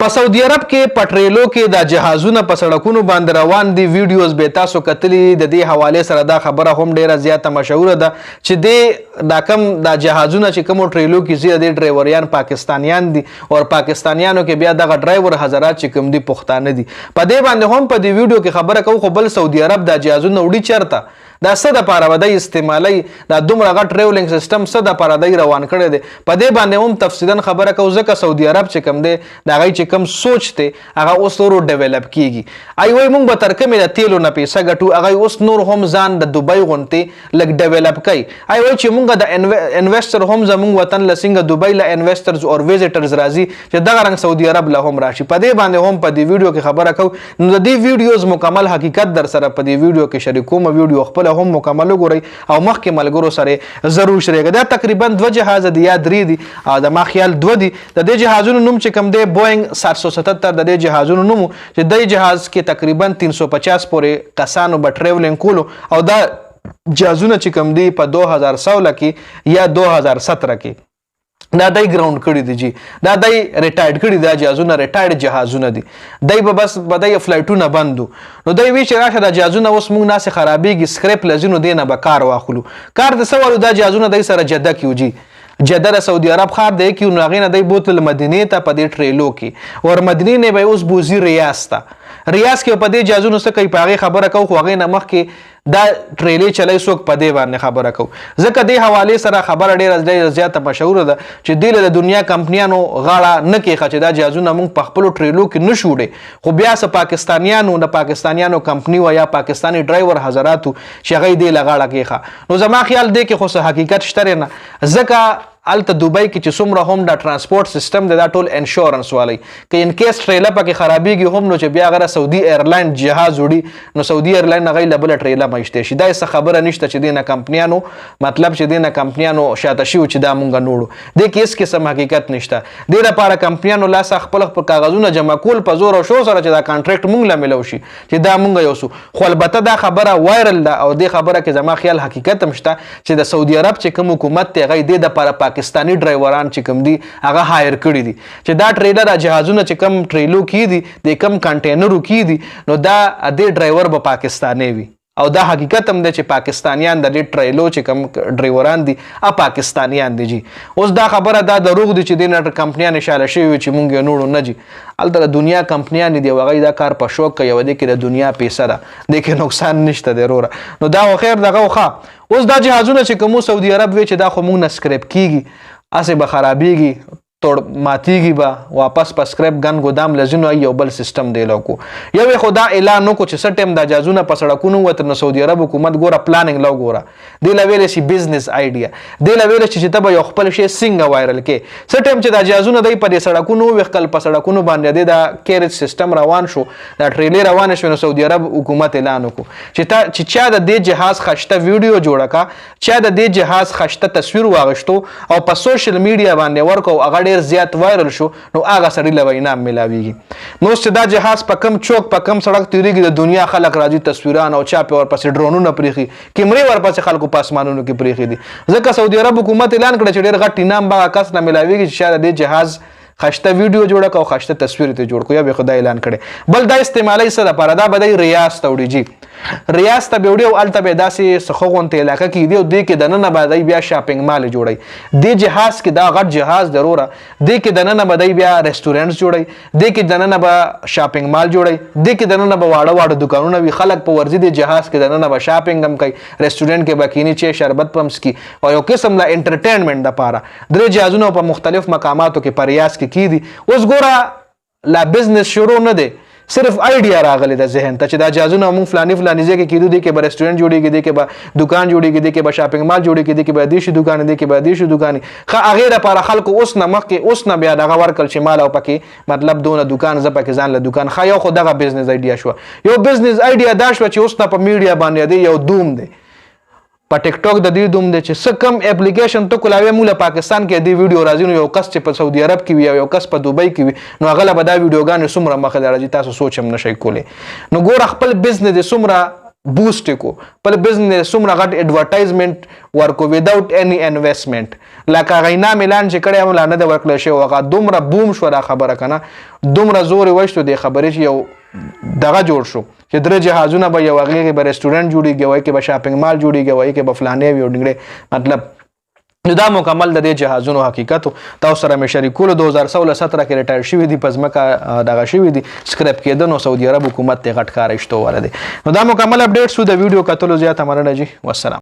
په سعودي عرب کې پټریلو کې د جهازونو په سړکونو باندې روان دي ویډیوز به تاسو کتلی د دې حواله سره دا خبره هم ډیره زیاته مشهوره ده چې دا کم د جهازونو چې کوم ټریلو کې زیات دي ډرایوریان پاکستانیان دي او پاکستانیانو کې بیا دغه ډرایور حضرات چې کوم دي پښتانه دي په دې باندې هم په دې ویډیو کې خبره کوو خو بل سعودي عرب د جهازونو وړي چرته دا څه د پاره ودی استعمالي دا دومره غټ ټریولینګ سیستم څه د پاره دی روان کړی دی په دې باندې هم تفصیلا خبره کوو ځکه سعودي عرب چې کوم دی دا غي چې کوم سوچ ته هغه اوس ورو ډیولپ کیږي ای وای مونږ به تر کومه د تیلو نه پیسې ګټو هغه اوس نور هم ځان د دوبۍ غونته لګ ډیولپ کوي ای وای چې مونږ د انویسټر هم زمونږ وطن لسنګ دوبۍ له انویسټرز او ویزیټرز راځي چې دغه رنګ سعودي عرب له هم راشي په دې باندې هم په دې ویډیو کې خبره کوو نو د دې ویډیوز مکمل حقیقت در سره په دې ویډیو کې شریکوم ویډیو خپل هم مکمل ګورئ او مخکې ملګرو سره ضرور شریک دا تقریبا 2 جهاز دي یا 3 دي او د ما خیال 2 دي د دې جهازونو نوم چې کوم دی بوئنګ 777 د دې جهازونو نوم چې د جهاز کې تقریبا 350 پورې کسانو به ټریولینګ کولو او دا جهازونه چې کوم دی په 2016 کې یا 2017 کې دا دای ګراوند کړی دی جی دا دای ریټایرډ کړی دا جهازونه ریټایرډ جهازونه دي دای به بس بدای فلایټونه بندو نو دای وی چې راشه دا جهازونه اوس موږ ناس خرابېږي سکریپ لزینو دینه به کار واخلو کار د سوالو دا جهازونه دای سره جده کیو جی جده د سعودي عرب خار دی کیو نو غینه دای بوتل مدینه ته په دې ټریلو کې ور مدینه نه به اوس بوزي ریاض کې په دې جهازونو څخه کوي پاغه خبره کو خو غینه مخ کې دا ټریلې چلای څوک په دې باندې خبره کو ځکه دې حواله سره خبره ډیره زیاته مشهوره ده چې د دنیا کمپنیانو غاړه نه کې خچ دا جهازونه موږ په خپل ټریلو کې نشوړي خو بیا س پاکستانیانو کمپنی و یا پاکستانی ډرایور حضراتو چې غي دې لغاړه کې نو زما خیال دی کې خو حقیقت شته نه ځکه الته دوبۍ کې چې څومره هم دا ترانسپورت سیستم دا ټول انشورنس والی که ان کیس ټریلا پکې خرابېږي هم نو چې بیا غره سعودي ایرلاین جهاز وړي نو سعودي ایرلاین غي لبل ټریلا مشته شي دا څه خبره نشته چې دینه کمپنیانو مطلب چې دینه کمپنیانو شاته شي چې دا مونږ نوړو د کیس کې سم حقیقت نشته د لپاره کمپنیانو لا سخت خپل کاغذونه جمع کول په زور او شو سره چې دا کانټریکټ مونږ لا ملو شي چې دا مونږ یو سو خو البته دا خبره وایرل ده او د خبره کې زما خیال حقیقت هم شته چې د سعودي عرب چې کوم حکومت ته غي د لپاره پاکستانی ډرایوران چې کوم دي هغه هایر کړی دي چې دا ټریلر جهازونه چې کوم ټریلو کې دي د کوم کنټینرو کې دي نو دا د ډرایور به پاکستاني وي او دا حقیقت هم دی چې پاکستانیان د دې ټریلو چې کوم ډرایوران دي پاکستانیان دي جی اوس دا خبره دا دروغ دي چې د نړۍ کمپنیان شاله شي چې مونږ نوړو نه جی الته دنیا کمپنیان دي وغه دا کار په شوق کوي ودی کې د دنیا پیسه ده د کې نقصان نشته ضرور نو دا خیر دغه خو اوس دا جهازونه چې کوم سعودي عرب وی چې دا خو مونږ نسکریپ کیږي اسه به خرابېږي توړ ماتيږي به واپس په سکریپ ګن ګودام لزینو یو بل سیستم دی لوکو یو خدا اعلان نو کو چې سټیم د جازونه په سړکونو وته نو سعودي عرب حکومت ګوره پلانینګ لو ګوره دی لویل شي بزنس ایډیا دی لویل چې ته به یو خپل شي څنګه وایرل کې سټیم چې د جازونه دی په سړکونو وکل په سړکونو باندې د کیریج سیستم روان شو د ټریلر روان شو نو سعودي عرب حکومت اعلان وکړو چې چا د دې جهاز خشته ویډیو جوړه کا چا د دې جهاز خشته تصویر واغشتو او په سوشل میډیا باندې ورکو هغه ډیر زیات وایرل شو نو هغه سړی له انعام ملاويږي نو چې دا جهاز په کم چوک په کم سړک تیریږي د دنیا خلک راځي تصویران او چا په ور پسې ډرونونه پریخي کیمرې ور پسې خلکو په اسمانونو کې پریخي دي ځکه سعودي عرب حکومت اعلان کړ چې ډیر غټ انعام به کس نه ملاويږي چې شاید د جهاز خشته ویډیو جوړه کو خشته تصویر ته جوړ کو یا به خدای اعلان کړي بل دا استعمالي سره پر دا بدای ریاض توړي جی ریاض ته ویډیو الته به داسې سخوغونته علاقه کې دی او د کې دنه بدای بیا شاپینګ مال جوړي د جهاز کې دا غټ جهاز ضروره د کې دنه بدای بیا ریسټورانټس جوړي د کې دنه به شاپینګ مال جوړي د کې دنه به واړه واړه دکانونه وي خلک په ورزي د جهاز کې دنه به شاپینګ هم کوي ریسټورانټ کې بکینی چې شربت پمس کی او یو قسم لا انټرټینمنت لپاره درې جهازونه په مختلف مقاماتو کې پریاس کې کی دي اوس ګوره لا بزنس شروع نه دی صرف آئیډیا راغلی د ذهن ته چې دا جهازونه مونږ فلاني ځای کې کېدو دي کې به ریسټورانټ جوړېږي دي کې به دکان جوړېږي دي کې به شاپینګ مال جوړېږي دي کې به دې شي دکان دي کې به دې شي دکان خو هغې لپاره خلکو اوس نه مخکې اوس نه بیا دغه ورکړل چې مال او پکې مطلب دونه دکان زه پکې ځان له دکان ښه یو خو دغه بزنس آئیډیا شوه یو بزنس آئیډیا دا شوه چې اوس نه په میډیا باندې دی یو دوم دی په ټیک ټاک د دې دوم دی چې څه کم اپلیکیشن ته کولاوي موږ پاکستان کې دی ویډیو راځي نو یو کس چې په سعودي عرب کې وي یو کس په دوبۍ کې وي نو هغه له دا ویډیوګانې څومره مخه راځي تاسو سوچ هم نشئ کولی نو ګوره خپل بزنس دې څومره بوست کو په بزنس څومره غټ ایڈورټایزمنت ورکو وداوت اني انویسټمنت لکه غینا ملان چې کړي هم نه د ورکل شي هغه دومره بوم شو دا خبره کنه دومره زور وشتو د خبرې یو دغه جوړ شو چې درې جهازونه به یو هغه به رستورانت جوړیږي وای کې به شاپینګ مال جوړیږي وای کې به فلانې ویډنګړي مطلب دا مکمل د دې جهازونو حقیقت تاسو سره مې شریکولو 2016 کې ریټایر شوی دی پزماکه دغه شوی دی سکرپ کېده نو سعودي عرب حکومت ته غټ کار ایشتو ور دي نو دا مکمل اپډیټ سو د ویډیو کتلو زیاته مننه جی والسلام